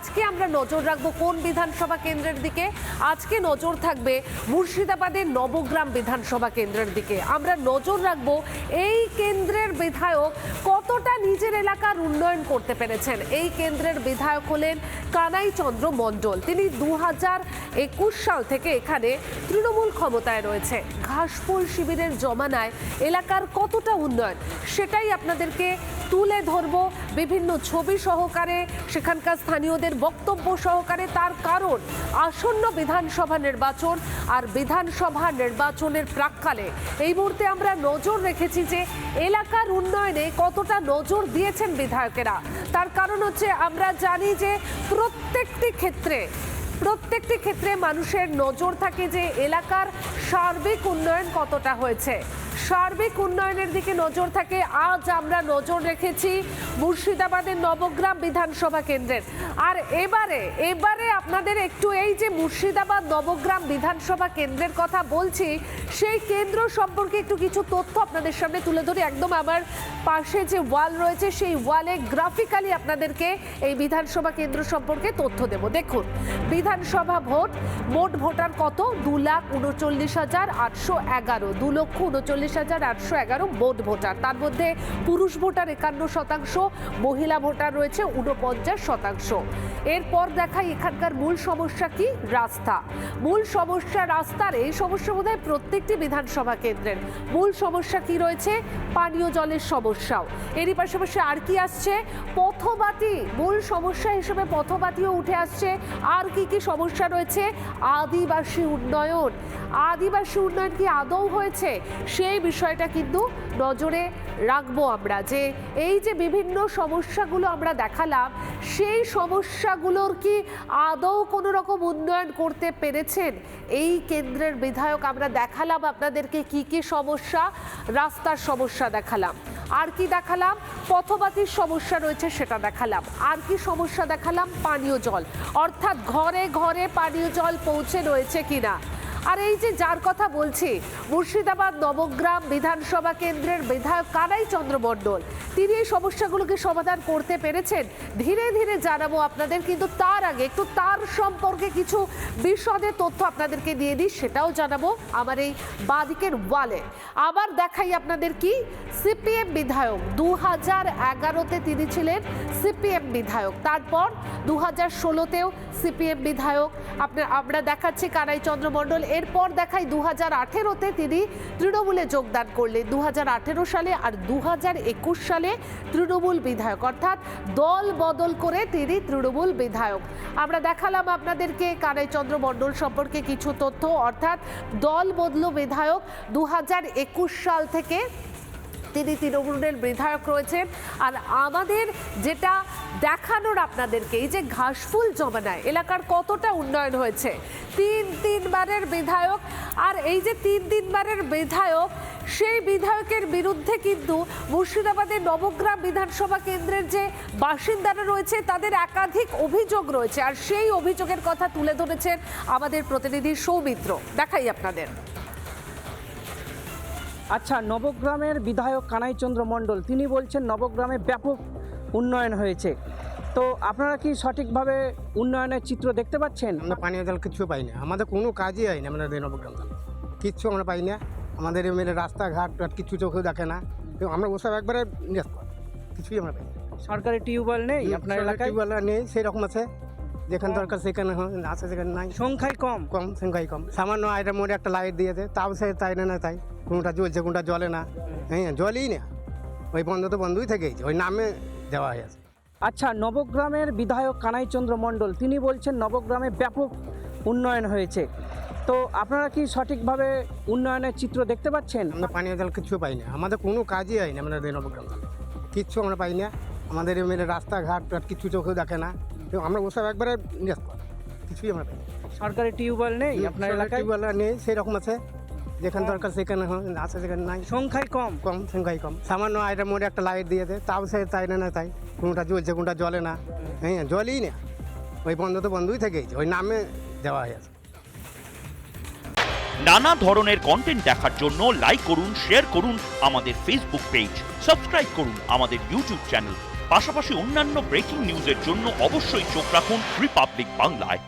আজকে আমরা নজর রাখবো কোন বিধানসভা কেন্দ্রের দিকে? আজকে নজর থাকবে মুর্শিদাবাদের নবগ্রাম বিধানসভা কেন্দ্রের দিকে। আমরা নজর রাখবো এই কেন্দ্রের বিধায়ক কতটা নিজের এলাকার উন্নয়ন করতে পেরেছেন। এই কেন্দ্রের বিধায়ক হলেন কানাই চন্দ্র মণ্ডল। তিনি 2021 সাল থেকে এখানে তৃণমূল ক্ষমতায় রয়েছে। ঘাসফুল শিবিরের জমানায় এলাকার কতটা উন্নয়ন সেটাই আপনাদেরকে তুলে ধরবো বিভিন্ন ছবি সহকারে, সেখানকার স্থানীয়দের বক্তব্য সহকারে। তার কারণ আসন্ন বিধানসভা নির্বাচন, আর বিধানসভা নির্বাচনের প্রাক্কালে এই মুহূর্তে আমরা নজর রেখেছি যে এলাকার উন্নয়নে কতটা নজর দিয়েছেন বিধায়কেরা। তার কারণ হচ্ছে আমরা জানি যে প্রত্যেকটি ক্ষেত্রে মানুষের নজর থাকে যে এলাকার সার্বিক উন্নয়ন কতটা হয়েছে। সার্বিক উন্নয়নের দিকে নজর থাকে। আজ আমরা নজর রেখেছি মুর্শিদাবাদের নবগ্রাম বিধানসভা কেন্দ্রের। আর এবারে আপনাদের একটু এই যে মুর্শিদাবাদ নবগ্রাম বিধানসভা কেন্দ্রের কথা বলছি, সেই কেন্দ্র সম্পর্কে একটু কিছু তথ্য আপনাদের সামনে তুলে ধরি। একদম আমার পাশে যে ওয়াল রয়েছে সেই ওয়ালে গ্রাফিক্যালি আপনাদেরকে এই বিধানসভা কেন্দ্র সম্পর্কে তথ্য দেব। দেখুন, বিধানসভা মোট ভোটার কত? 2,39,811, 2,39,811 মোট ভোটার। তার মধ্যে পুরুষ ভোটার 51%, মহিলা ভোটার রয়েছে 49%। এরপর দেখাই এখানকার মূল সমস্যা কি? রাস্তা। মূল সমস্যা রাস্তার। এই সমস্যা বোধহয় প্রত্যেকটি বিধানসভা কেন্দ্রের। মূল সমস্যা কি রয়েছে? পানীয় জলের সমস্যাও। এরই পাশাপাশি আর কি আসছে? পথবাতি। মূল সমস্যা হিসেবে পথবাতিও উঠে আসছে। আর কি কি সমস্যা রয়েছে? আদিবাসী উন্নয়ন। আদিবাসী উন্নয়ন কি আদৌ হয়েছে সেই বিষয়টা কিন্তু নজরে রাখবো আমরা, যে এই যে বিভিন্ন সমস্যাগুলো আমরা দেখালাম সেই সমস্যাগুলোর কি আদৌ কোনো রকম উন্নয়ন করতে পেরেছেন এই কেন্দ্রের বিধায়ক। আমরা দেখালাম আপনাদেরকে কি কি সমস্যা। রাস্তার সমস্যা দেখালাম, আর কি দেখালাম? পথবাতির সমস্যা রয়েছে সেটা দেখালাম। আর কি সমস্যা দেখালাম? পানীয় জল, অর্থাৎ ঘরে ঘরে পানীয় জল পৌঁছে রয়েছে কিনা। আর এই যে যার কথা বলছি, মুর্শিদাবাদ নবগ্রাম বিধানসভা কেন্দ্রের বিধায়ক কানাই চন্দ্র মণ্ডল, তিনি এই সমস্যাগুলোকে সমাধান করতে পেরেছেন। ধীরে ধীরে জানাবো আপনাদের, কিন্তু তার আগে একটু তার সম্পর্কে কিছু বিশদে তথ্য আপনাদেরকে দিয়ে দিই, সেটাও জানাবো আমার এই বাঁদিকের ওয়ালে। আবার দেখাই আপনাদের কি সিপিএম বিধায়ক। 2011-তে তিনি ছিলেন সিপিএম বিধায়ক, তারপর 2016-তেও সিপিএম বিধায়ক। আমরা দেখাচ্ছি কানাই চন্দ্র মণ্ডল। এরপর দেখাই 2018-তে তিনি তৃণমূলে যোগদান করলেন 2018 সালে, আর 2021 সালে তৃণমূল বিধায়ক, অর্থাৎ দল বদল করে তিনি তৃণমূল বিধায়ক। আমরা দেখালাম আপনাদেরকে কানাই চন্দ্র মণ্ডল সম্পর্কে কিছু তথ্য, অর্থাৎ দল বদল বিধায়ক। 2021 সাল থেকে তিনি তৃণমূলের বিধায়ক রয়েছেন। আর আমাদের যেটা দেখানোর আপনাদেরকে, এই যে ঘাসফুল জমানায় এলাকার কতটা উন্নয়ন হয়েছে। তিনবারের বিধায়ক, আর এই যে তিনবারের বিধায়ক, সেই বিধায়কের বিরুদ্ধে কিন্তু মুর্শিদাবাদের নবগ্রাম বিধানসভা কেন্দ্রের যে বাসিন্দারা রয়েছে তাদের একাধিক অভিযোগ রয়েছে, আর সেই অভিযোগের কথা তুলে ধরেছেন আমাদের প্রতিনিধি সৌমিত্র। দেখাই আপনাদের। আচ্ছা, নবগ্রামের বিধায়ক কানাই চন্দ্র মণ্ডল তিনি বলছেন নবগ্রামে ব্যাপক উন্নয়ন হয়েছে। তো আপনারা কি সঠিকভাবে উন্নয়নের চিত্র দেখতে পাচ্ছেন? আমরা পানীয় জল কিছু পাই না, আমাদের কোনো কাজই হয় না। আমাদের নবগ্রাম কিচ্ছু আমরা পাই না। আমাদের এমএলএ রাস্তাঘাট কিছু চোখেও দেখে না। আমরা ওসব একবারে কিছুই আমরা পাই না। সরকারি টিউবওয়েল নেই আপনার এলাকায়? টিউবওয়েল নেই, সেই রকম আছে, যেখানে দরকার সেখানে আছে, সেখানে নাই। সংখ্যায় কম। সামান্য আইটার মোড়ে একটা লাইট দিয়েছে, তাও সে তাই না তাই, কোনটা জ্বলছে কোনটা জ্বলে না। হ্যাঁ, জলই না, ওই বন্ধ তো বন্ধই থেকেছে, ওই নামে দেওয়া হয়েছে। আচ্ছা, নবগ্রামের বিধায়ক কানাই চন্দ্র মণ্ডল তিনি বলছেন নবগ্রামে ব্যাপক উন্নয়ন হয়েছে। তো আপনারা কি সঠিকভাবে উন্নয়নের চিত্র দেখতে পাচ্ছেন? আমরা পানীয় জল কিছু পাই না, আমাদের কোনো কাজই হয় না। আমাদের নবগ্রাম কিচ্ছু আমরা পাই না। আমাদের এমএলএ রাস্তাঘাট কিছু চোখেও দেখে না। আমরা ওসব একবারে কিছুই আমরা পাই না। সরকারি টিউবওয়েল নেই আপনার এলাকায়? টিউবওয়েল নেই, সেই রকম আছে, যেখানে দরকার সেখানে আছে, সেখানে নাই। সংখ্যায় কম। সামান্য আইটার মোড়ে একটা লাইট দিয়েছে, তাও সে তাই না তাই, কোনটা জ্বলছে কোনটা জ্বলে না। হ্যাঁ, জলই না, ওই বন্ধ তো বন্ধই থেকেছে, ওই নামে দেওয়া হয়েছে। নানা ধরনের কন্টেন্ট দেখার জন্য লাইক করুন, শেয়ার করুন আমাদের ফেসবুক পেজ, সাবস্ক্রাইব করুন আমাদের ইউটিউব চ্যানেল। পাশাপাশি অন্যান্য ব্রেকিং নিউজের জন্য অবশ্যই চোখ রাখুন রিপাবলিক বাংলায়।